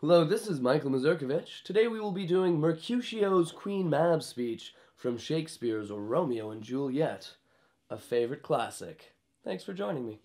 Hello, this is Michael Masurkevitch. Today we will be doing Mercutio's Queen Mab speech from Shakespeare's Romeo and Juliet, a favorite classic. Thanks for joining me.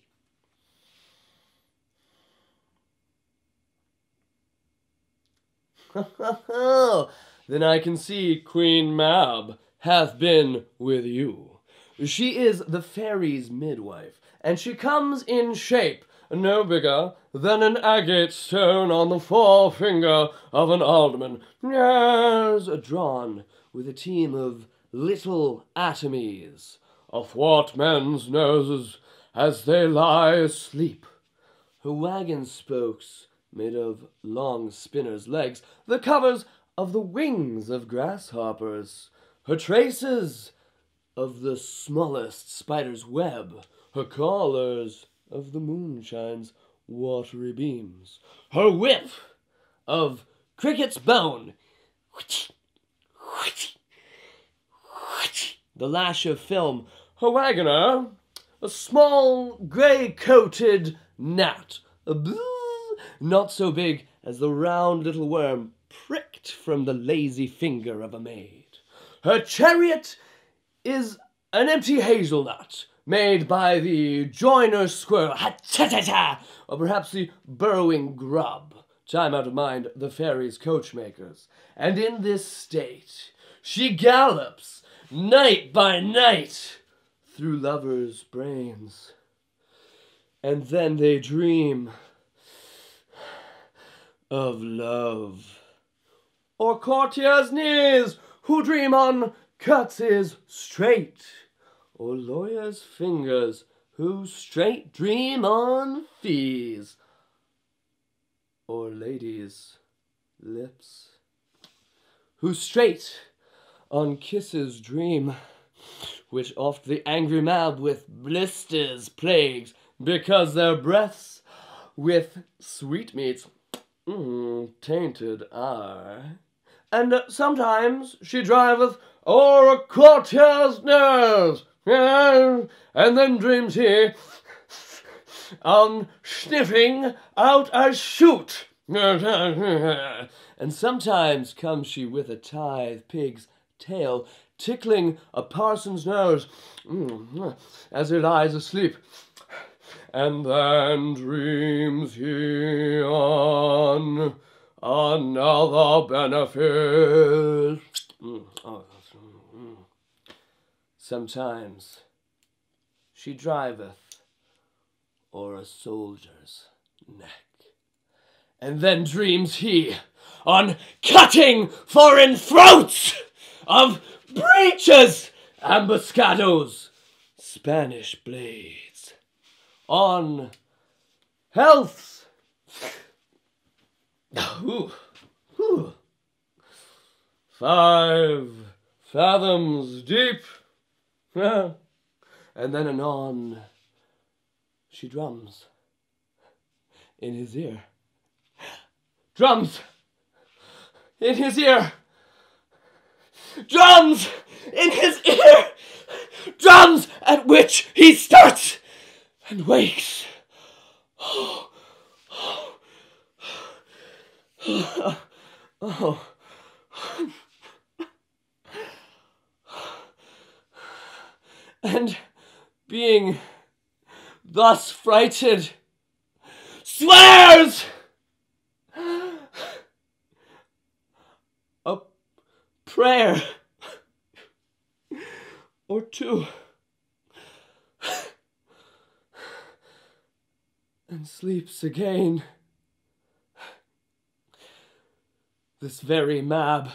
Then I can see Queen Mab hath been with you. She is the fairy's midwife, and she comes in shape no bigger than an agate stone on the forefinger of an alderman, as drawn with a team of little atomies, athwart men's noses as they lie asleep. Her wagon spokes, made of long spinner's legs, the covers of the wings of grasshoppers, her traces of the smallest spider's web, her collars of the moonshine's watery beams, her whip of cricket's bone, the lash of film, her wagoner, a small grey-coated gnat, not so big as the round little worm pricked from the lazy finger of a maid. Her chariot is an empty hazelnut, made by the joiner squirrel, or perhaps the burrowing grub, time out of mind the fairies' coachmakers. And in this state she gallops night by night through lovers' brains. And then they dream of love. Or courtiers' knees who dream on curtsies straight, or lawyers' fingers who straight dream on fees, or ladies' lips who straight on kisses dream, which oft the angry mab with blisters plagues, because their breaths with sweetmeats tainted are. And sometimes she driveth o'er a courtier's nerves, and then dreams he on sniffing out a shoot. And sometimes comes she with a tithe pig's tail, tickling a parson's nose as he lies asleep. And then dreams he on another benefit. Sometimes she driveth o'er a soldier's neck, and then dreams he on cutting foreign throats of breeches, ambuscados, Spanish blades, on healths 5 fathoms deep. And then anon she drums in his ear. Drums in his ear. Drums in his ear. Drums at which he starts and wakes. And being thus frighted, swears a prayer or two, and sleeps again. This very mab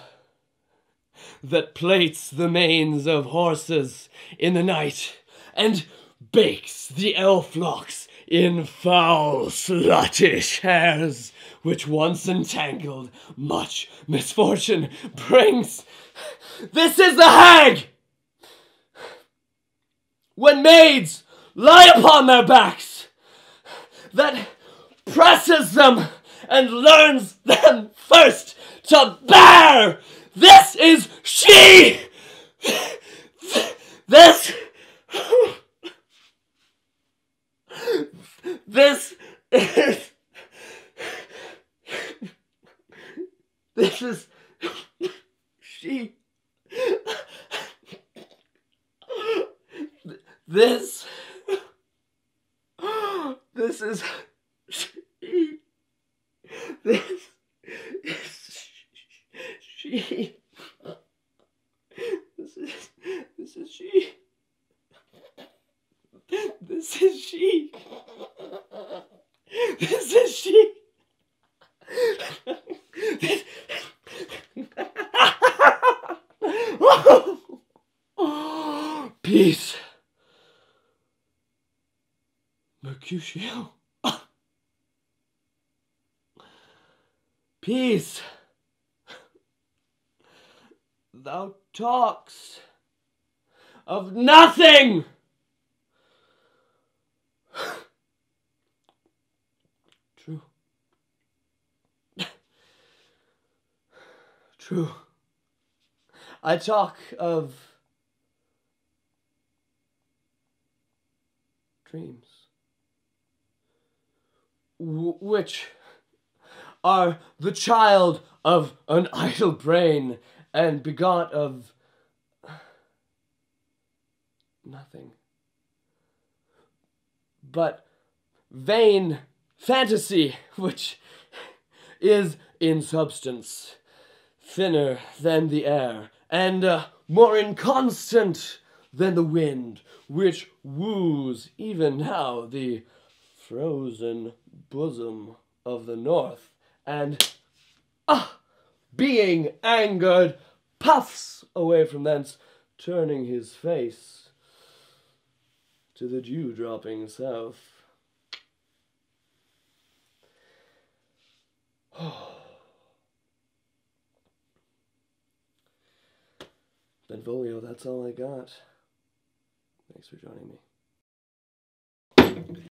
that plaits the manes of horses in the night, and bakes the elf-locks in foul sluttish hairs, which once entangled much misfortune brings. This is the hag! When maids lie upon their backs, that presses them and learns them first to bear. This is she! This is This is she. This is she. This is she. This is she. This is she. This is she. Peace. Mercutio. Peace. Thou talks of nothing. True. True. I talk of dreams, which are the child of an idle brain and begot of nothing but vain fantasy, which is in substance thinner than the air and more inconstant than the wind, which woos even now the frozen bosom of the north, and being angered, puffs away from thence, turning his face to the dew-dropping south. Benvolio, that's all I got. Thanks for joining me.